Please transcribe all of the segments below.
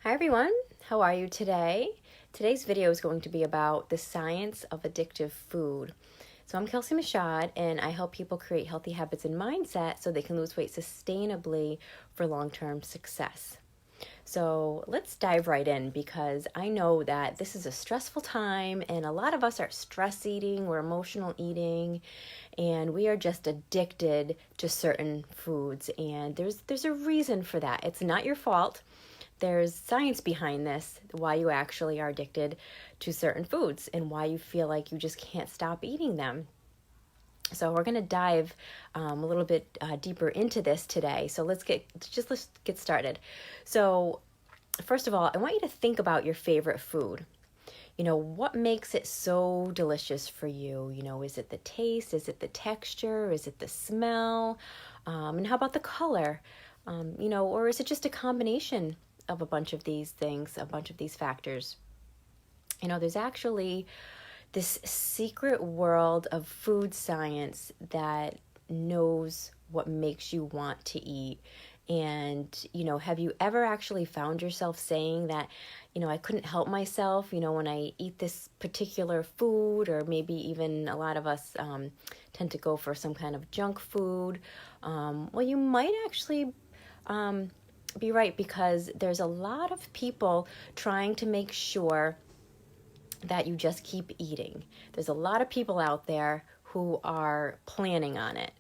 Hi everyone, how are you today? Today's video is going to be about the science of addictive food. So I'm Kelsie Michaud and I help people create healthy habits and mindset so they can lose weight sustainably for long-term success. So let's dive right in because I know that this is a stressful time and a lot of us are stress eating, we're emotional eating, and we are just addicted to certain foods. And there's a reason for that. It's not your fault. There's science behind this, why you actually are addicted to certain foods and why you feel like you just can't stop eating them. So we're going to dive a little bit deeper into this today. So let's get started. So first of all, I want you to think about your favorite food. What makes it so delicious for you? Is it the taste? Is it the texture? Is it the smell? And how about the color? Or is it just a combination of a bunch of these things, a bunch of these factors? There's actually this secret world of food science that knows what makes you want to eat. And, have you ever actually found yourself saying that, I couldn't help myself, when I eat this particular food, or maybe even a lot of us tend to go for some kind of junk food. Well, you might actually be right, because there's a lot of people trying to make sure that you just keep eating. There's a lot of people out there who are planning on it.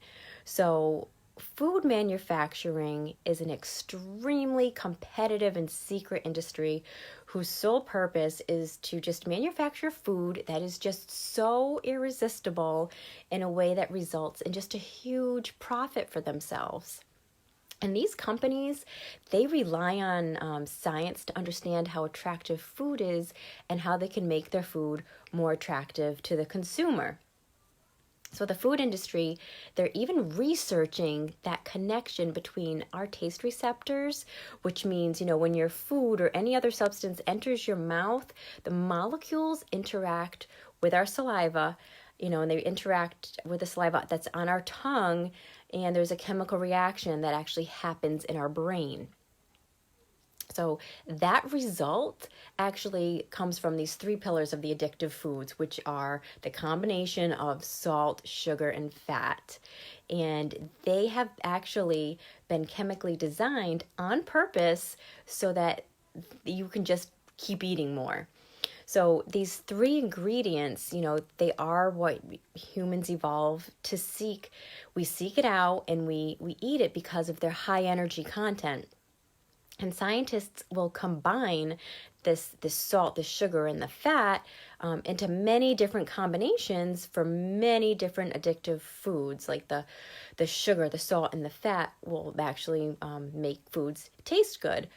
So food manufacturing is an extremely competitive and secret industry whose sole purpose is to just manufacture food that is just so irresistible in a way that results in just a huge profit for themselves. And these companies, they rely on science to understand how attractive food is and how they can make their food more attractive to the consumer. So the food industry, they're even researching that connection between our taste receptors, which means, when your food or any other substance enters your mouth, the molecules interact with our saliva, and they interact with the saliva that's on our tongue, and there's a chemical reaction that actually happens in our brain. So that result actually comes from these three pillars of the addictive foods, which are the combination of salt, sugar, and fat. And they have actually been chemically designed on purpose so that you can just keep eating more. So these three ingredients, they are what humans evolve to seek. We seek it out and we eat it because of their high energy content. And scientists will combine this salt, the sugar, and the fat into many different combinations for many different addictive foods. Like the sugar, the salt, and the fat will actually make foods taste good.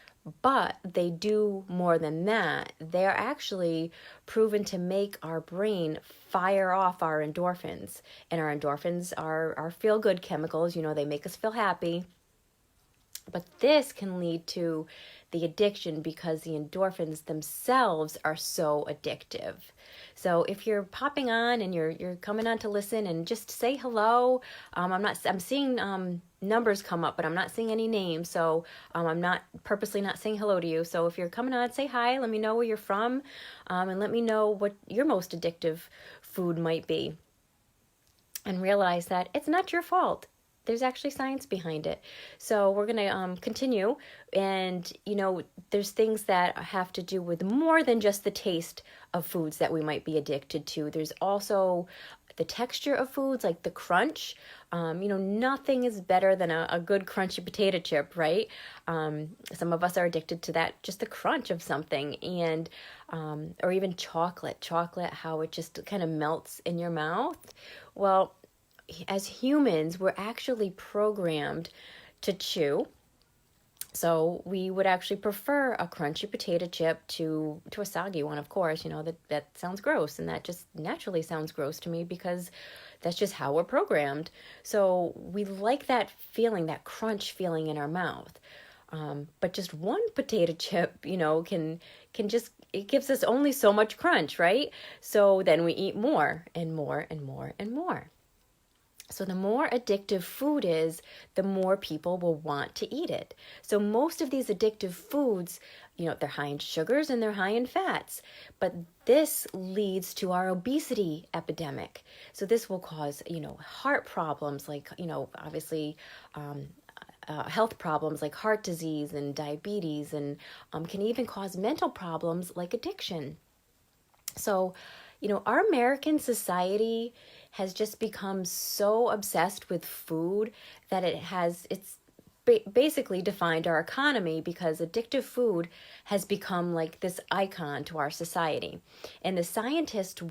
But they do more than that. They're actually proven to make our brain fire off our endorphins. And our endorphins are feel-good chemicals. They make us feel happy. But this can lead to the addiction because the endorphins themselves are so addictive. So if you're popping on and you're coming on to listen, and just say hello. I'm seeing numbers come up, but I'm not seeing any names. So I'm not purposely not saying hello to you. So if you're coming on, say hi. Let me know where you're from, and let me know what your most addictive food might be. And realize that it's not your fault. There's actually science behind it. So we're going to continue. And, there's things that have to do with more than just the taste of foods that we might be addicted to. There's also the texture of foods, like the crunch. Nothing is better than a good crunchy potato chip, right? Some of us are addicted to that, just the crunch of something. And or even chocolate, how it just kind of melts in your mouth. Well, as humans, we're actually programmed to chew. So we would actually prefer a crunchy potato chip to a soggy one, of course. That sounds gross, and that just naturally sounds gross to me because that's just how we're programmed. So we like that feeling, that crunch feeling in our mouth. But just one potato chip, can just, it gives us only so much crunch, right? So then we eat more and more and more and more. So the more addictive food is, the more people will want to eat it. So most of these addictive foods, they're high in sugars and they're high in fats. But this leads to our obesity epidemic. So this will cause, heart problems like, obviously, health problems like heart disease and diabetes, and can even cause mental problems like addiction. So, our American society has just become so obsessed with food that it's basically defined our economy, because addictive food has become like this icon to our society. And the scientists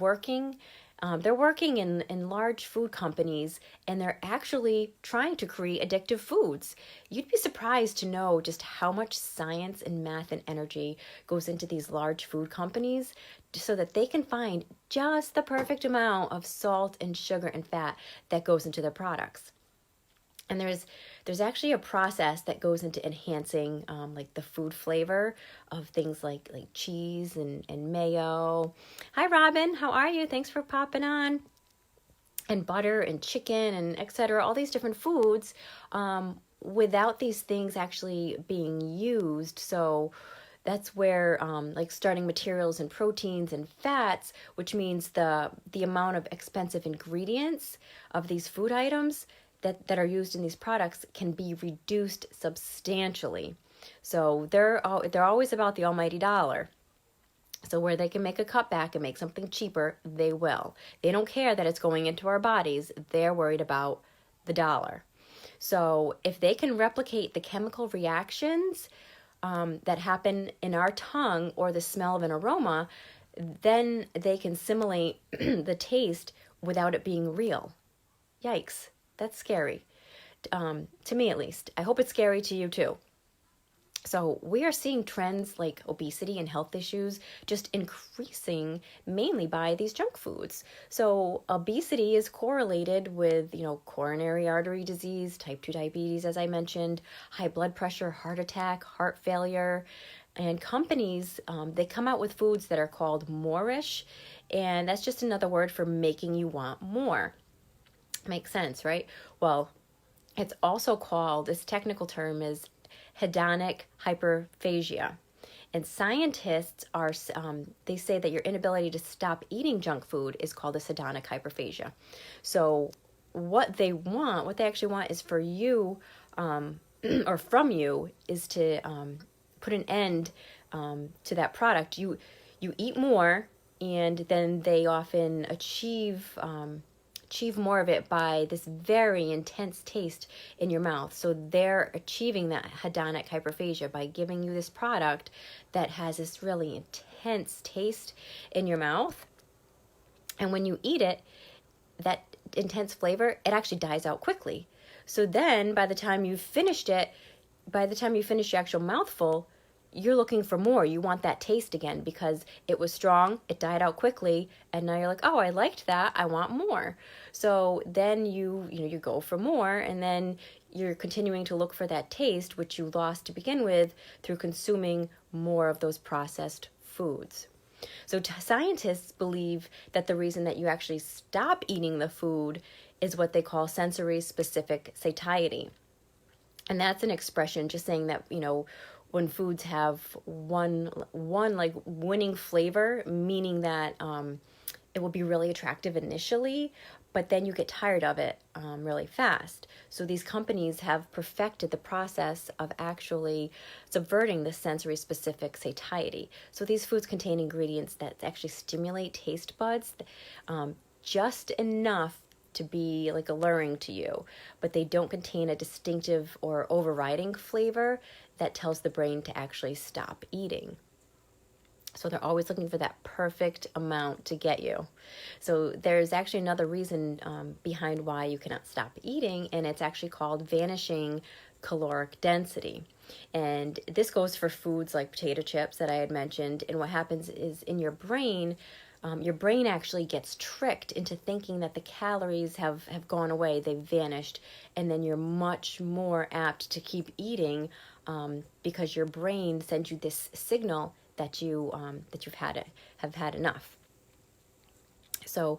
they're working in large food companies, and they're actually trying to create addictive foods. You'd be surprised to know just how much science and math and energy goes into these large food companies so that they can find just the perfect amount of salt and sugar and fat that goes into their products. And there's actually a process that goes into enhancing like the food flavor of things like cheese and mayo. Hi Robin, how are you? Thanks for popping on. And butter and chicken and etc. All these different foods without these things actually being used. So that's where like starting materials and proteins and fats, which means the amount of expensive ingredients of these food items that are used in these products can be reduced substantially. So they're always about the almighty dollar. So where they can make a cutback and make something cheaper, they will. They don't care that it's going into our bodies. They're worried about the dollar. So if they can replicate the chemical reactions that happen in our tongue or the smell of an aroma, then they can simulate the taste without it being real. Yikes. That's scary, to me at least. I hope it's scary to you too. So we are seeing trends like obesity and health issues just increasing mainly by these junk foods. So obesity is correlated with, coronary artery disease, type 2 diabetes, as I mentioned, high blood pressure, heart attack, heart failure. And companies, they come out with foods that are called nourish, and that's just another word for making you want more. Makes sense, right? Well, it's also called, this technical term is hedonic hyperphagia. And scientists they say that your inability to stop eating junk food is called this hedonic hyperphagia. So what they actually want is for you, or from you, is to put an end to that product. You eat more, and then they often achieve more of it by this very intense taste in your mouth. So they're achieving that hedonic hyperphagia by giving you this product that has this really intense taste in your mouth. And when you eat it, that intense flavor, it actually dies out quickly. So then by the time you finish your actual mouthful, you're looking for more. You want that taste again because it was strong, it died out quickly, and now you're like, oh, I liked that, I want more. So then you go for more, and then you're continuing to look for that taste, which you lost to begin with, through consuming more of those processed foods. So scientists believe that the reason that you actually stop eating the food is what they call sensory specific satiety. And that's an expression just saying that, when foods have one like winning flavor, meaning that it will be really attractive initially, but then you get tired of it really fast. So these companies have perfected the process of actually subverting the sensory specific satiety. So these foods contain ingredients that actually stimulate taste buds just enough to be like alluring to you, but they don't contain a distinctive or overriding flavor that tells the brain to actually stop eating. So they're always looking for that perfect amount to get you. So there's actually another reason behind why you cannot stop eating, and it's actually called vanishing caloric density. And this goes for foods like potato chips that I had mentioned. And what happens is in your brain actually gets tricked into thinking that the calories have gone away, they've vanished, and then you're much more apt to keep eating because your brain sends you this signal that have had enough. So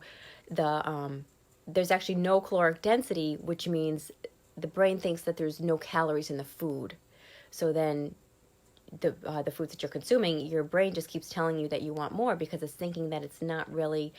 the there's actually no caloric density, which means the brain thinks that there's no calories in the food. So then the foods that you're consuming, your brain just keeps telling you that you want more because it's thinking that it's not really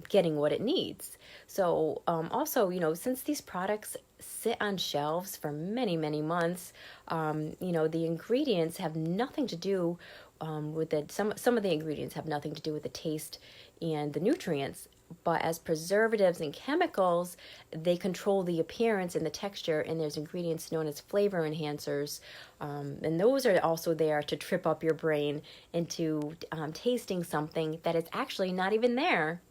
getting what it needs. So also, since these products sit on shelves for many, many months, the ingredients have nothing to do with the some of the ingredients have nothing to do with the taste and the nutrients. But as preservatives and chemicals, they control the appearance and the texture, and there's ingredients known as flavor enhancers, and those are also there to trip up your brain into tasting something that is actually not even there.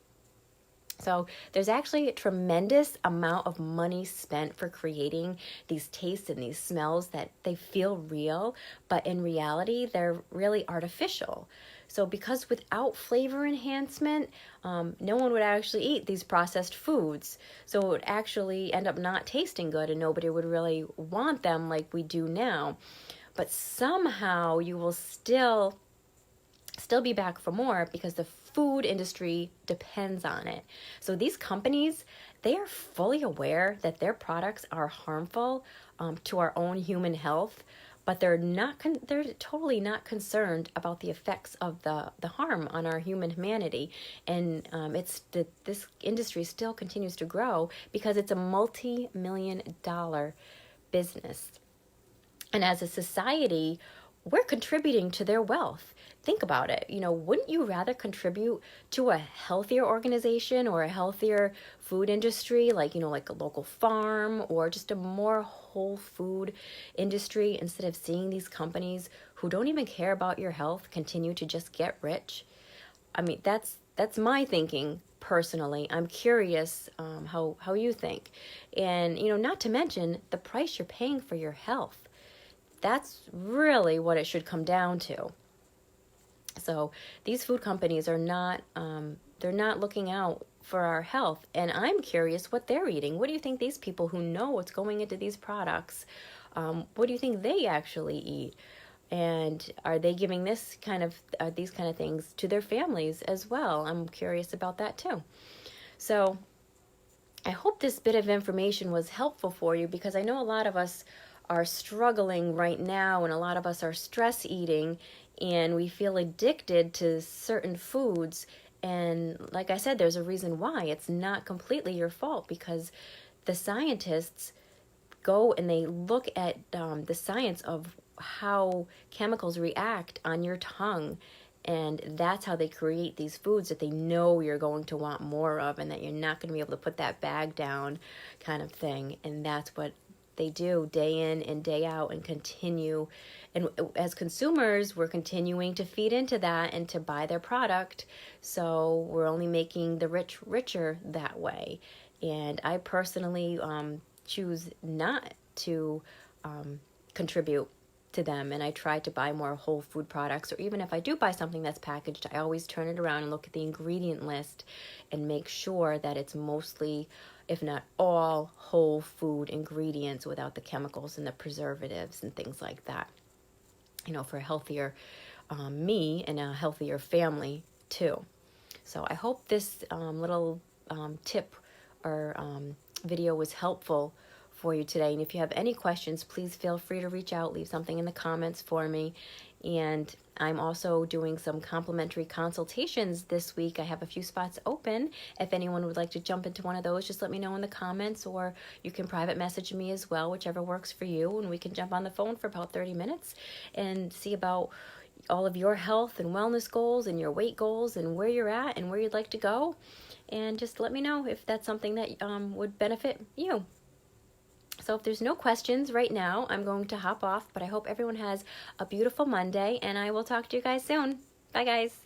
So there's actually a tremendous amount of money spent for creating these tastes and these smells that they feel real, but in reality, they're really artificial. So because without flavor enhancement, no one would actually eat these processed foods. So it would actually end up not tasting good and nobody would really want them like we do now. But somehow you will still be back for more because the food industry depends on it. So these companies, they are fully aware that their products are harmful to our own human health, but they're totally not concerned about the effects of the harm on our humanity. And this industry still continues to grow because it's a multi-million-dollar business. And as a society, we're contributing to their wealth. Think about it. Wouldn't you rather contribute to a healthier organization or a healthier food industry, like a local farm or just a more whole food industry, instead of seeing these companies who don't even care about your health continue to just get rich? I mean, that's my thinking personally. I'm curious how you think. And, not to mention the price you're paying for your health. That's really what it should come down to. So these food companies are not, they're not looking out for our health. And I'm curious what they're eating. What do you think these people who know what's going into these products, what do you think they actually eat? And are they giving these kind of things to their families as well? I'm curious about that too. So I hope this bit of information was helpful for you, because I know a lot of us are struggling right now, and a lot of us are stress eating, and we feel addicted to certain foods. And like I said, there's a reason why. It's not completely your fault, because the scientists go and they look at the science of how chemicals react on your tongue, and that's how they create these foods that they know you're going to want more of and that you're not going to be able to put that bag down, kind of thing. And that's what they do day in and day out, and continue. And as consumers, we're continuing to feed into that and to buy their product. So we're only making the rich richer that way. And I personally choose not to contribute to them, and I try to buy more whole food products. Or even if I do buy something that's packaged, I always turn it around and look at the ingredient list and make sure that it's mostly, if not all, whole food ingredients without the chemicals and the preservatives and things like that, for a healthier me and a healthier family too. So I hope this little tip or video was helpful for you today. And if you have any questions, please feel free to reach out, leave something in the comments for me. And I'm also doing some complimentary consultations this week. I have a few spots open. If anyone would like to jump into one of those, just let me know in the comments, or you can private message me as well, whichever works for you. And we can jump on the phone for about 30 minutes and see about all of your health and wellness goals and your weight goals and where you're at and where you'd like to go. And just let me know if that's something that would benefit you. So if there's no questions right now, I'm going to hop off, but I hope everyone has a beautiful Monday, and I will talk to you guys soon. Bye, guys.